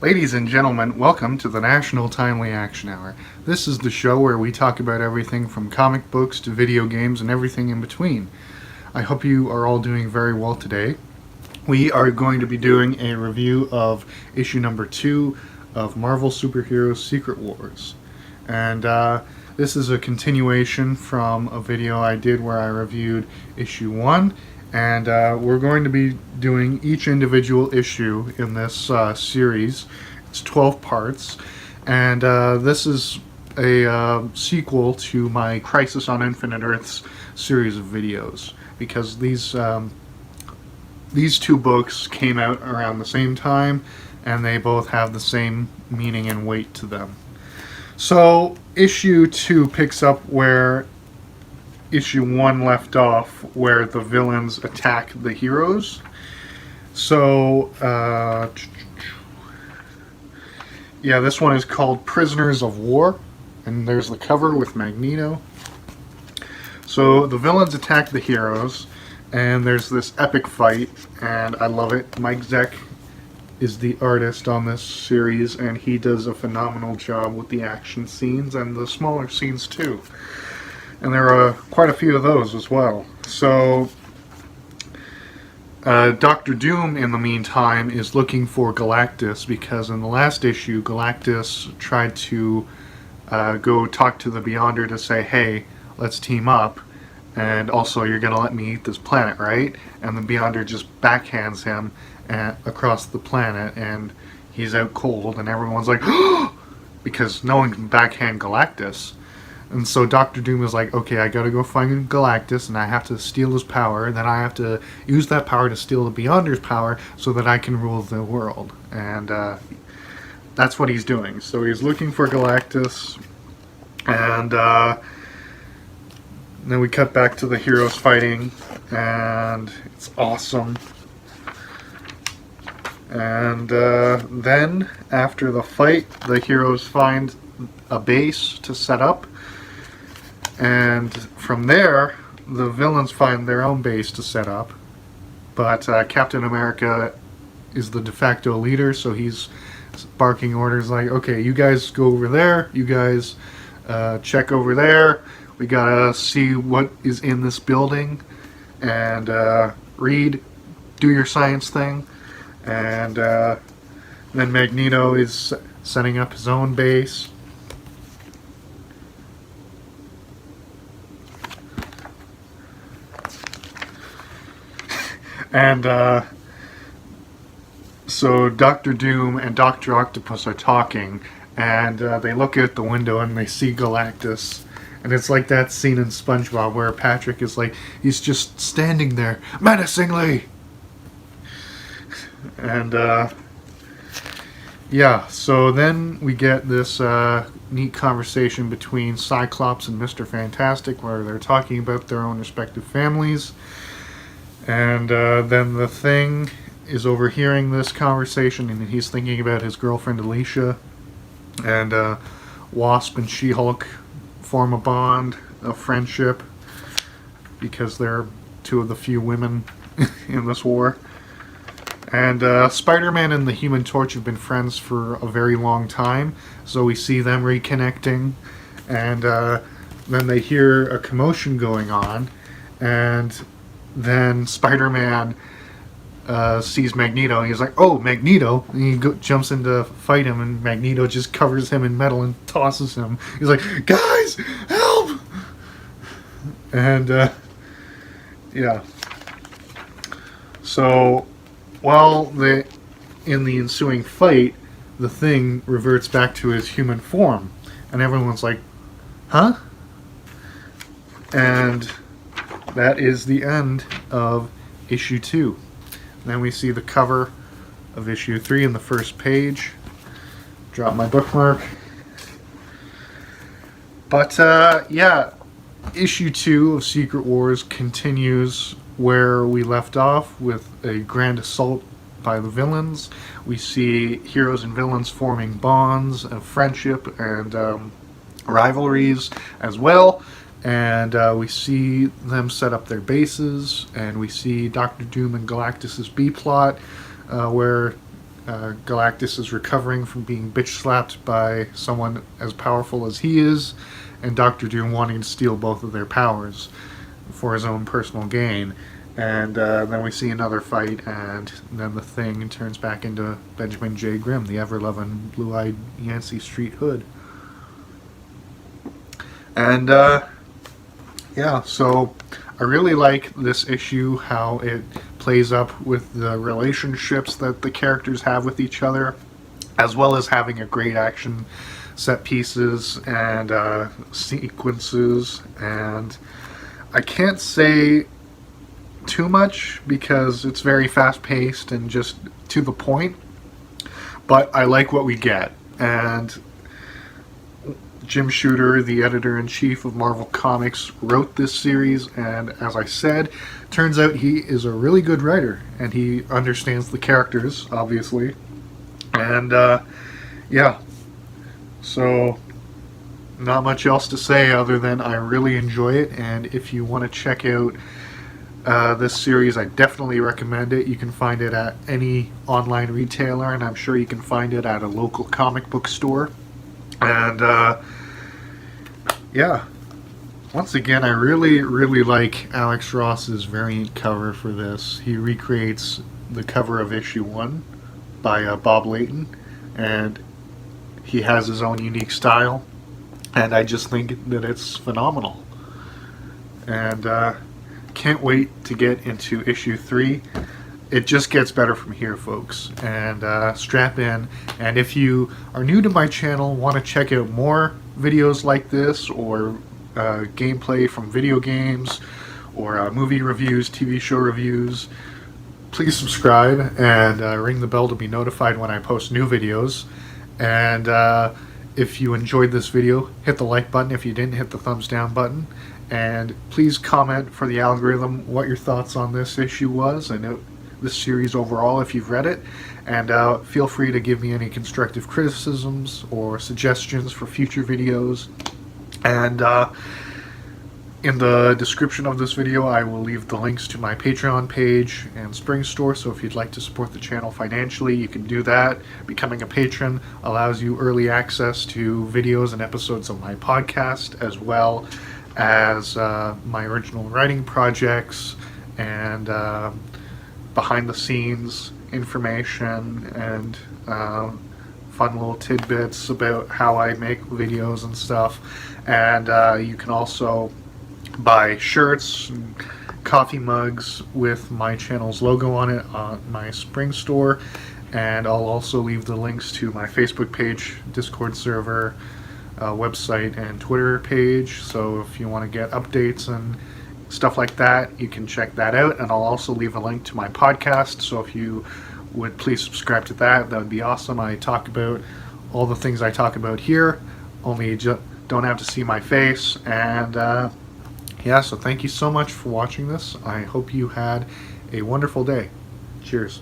Ladies and gentlemen, welcome to the National Timely Action Hour. This is the show where we talk about everything from comic books to video games and everything in between. I hope you are all doing very well today. We are going to be doing a review of issue number 2 of Marvel Superheroes Secret Wars. And this is a continuation from a video I did where I reviewed issue 1. And we're going to be doing each individual issue in this series. It's 12 parts. And this is a sequel to my Crisis on Infinite Earths series of videos. Because these two books came out around the same time, and they both have the same meaning and weight to them. So, issue 2 picks up where issue 1 left off, where the villains attack the heroes. So, yeah, this one is called Prisoners of War, and there's the cover with Magneto. So, the villains attack the heroes, and there's this epic fight, and I love it. Mike Zeck is the artist on this series, and he does a phenomenal job with the action scenes and the smaller scenes too. And there are quite a few of those as well. So, Dr. Doom, in the meantime, is looking for Galactus, because in the last issue, Galactus tried to go talk to the Beyonder to say, hey, let's team up, and also you're going to let me eat this planet, right? And the Beyonder just backhands him across the planet, and he's out cold, and everyone's like, because no one can backhand Galactus. And so Dr. Doom is like, okay, I gotta go find Galactus, and I have to steal his power, and then I have to use that power to steal the Beyonder's power so that I can rule the world. And that's what he's doing. So he's looking for Galactus, and then we cut back to the heroes fighting, and it's awesome. And then, after the fight, the heroes find a base to set up. And from there, the villains find their own base to set up. But Captain America is the de facto leader, so he's barking orders like, okay, you guys go over there, you guys check over there, we gotta see what is in this building, and read, do your science thing. And then Magneto is setting up his own base. And so Dr. Doom and Dr. Octopus are talking, and they look out the window and they see Galactus. And it's like that scene in SpongeBob where Patrick is like, he's just standing there menacingly. And yeah, so then we get this neat conversation between Cyclops and Mr. Fantastic, where they're talking about their own respective families. And then the Thing is overhearing this conversation, and he's thinking about his girlfriend Alicia. And Wasp and She-Hulk form a bond of friendship, because they're two of the few women in this war. And Spider-Man and the Human Torch have been friends for a very long time, so we see them reconnecting. And then they hear a commotion going on, and then Spider-Man sees Magneto, and he's like, oh, Magneto! And he jumps in to fight him, and Magneto just covers him in metal and tosses him. He's like, guys, help! And, yeah. So, while in the ensuing fight, the Thing reverts back to his human form, and everyone's like, huh? And that is the end of issue 2. Then we see the cover of issue 3 in the first page. Drop my bookmark. But yeah, issue 2 of Secret Wars continues where we left off, with a grand assault by the villains. We see heroes and villains forming bonds of friendship and rivalries as well. And we see them set up their bases, and we see Dr. Doom and Galactus' B-plot, where Galactus is recovering from being bitch slapped by someone as powerful as he is, and Doctor Doom wanting to steal both of their powers for his own personal gain. And then we see another fight, and then the Thing turns back into Benjamin J. Grimm, the ever-loving blue-eyed Yancey Street Hood. And yeah, so I really like this issue, how it plays up with the relationships that the characters have with each other, as well as having a great action set pieces and sequences. And I can't say too much because it's very fast paced and just to the point, but I like what we get. And Jim Shooter, the editor-in-chief of Marvel Comics, wrote this series, and as I said, turns out he is a really good writer, and he understands the characters, obviously. And yeah, so not much else to say other than I really enjoy it. And if you want to check out this series, I definitely recommend it. You can find it at any online retailer, and I'm sure you can find it at a local comic book store. And yeah, once again, I really like Alex Ross's variant cover for this. He recreates the cover of issue 1 by Bob Layton, and he has his own unique style, and I just think that it's phenomenal. And can't wait to get into issue 3. It just gets better from here, folks. And strap in. And if you are new to my channel, want to check out more videos like this, or gameplay from video games, or movie reviews, TV show reviews, please subscribe and ring the bell to be notified when I post new videos. And if you enjoyed this video, hit the like button. If you didn't, hit the thumbs down button. And please comment for the algorithm what your thoughts on this issue was, and this series overall if you've read it. And feel free to give me any constructive criticisms or suggestions for future videos. And in the description of this video, I will leave the links to my Patreon page and Spring Store, so if you'd like to support the channel financially, you can do that. Becoming a patron allows you early access to videos and episodes of my podcast, as well as my original writing projects and behind the scenes information and fun little tidbits about how I make videos and stuff. And you can also buy shirts and coffee mugs with my channel's logo on it on my Spring Store. And I'll also leave the links to my Facebook page, Discord server, website, and Twitter page. So if you want to get updates and stuff like that, you can check that out. And I'll also leave a link to my podcast, so if you would please subscribe to that, that would be awesome. I talk about all the things I talk about here, only you don't have to see my face. And yeah, so thank you so much for watching this. I hope you had a wonderful day. Cheers.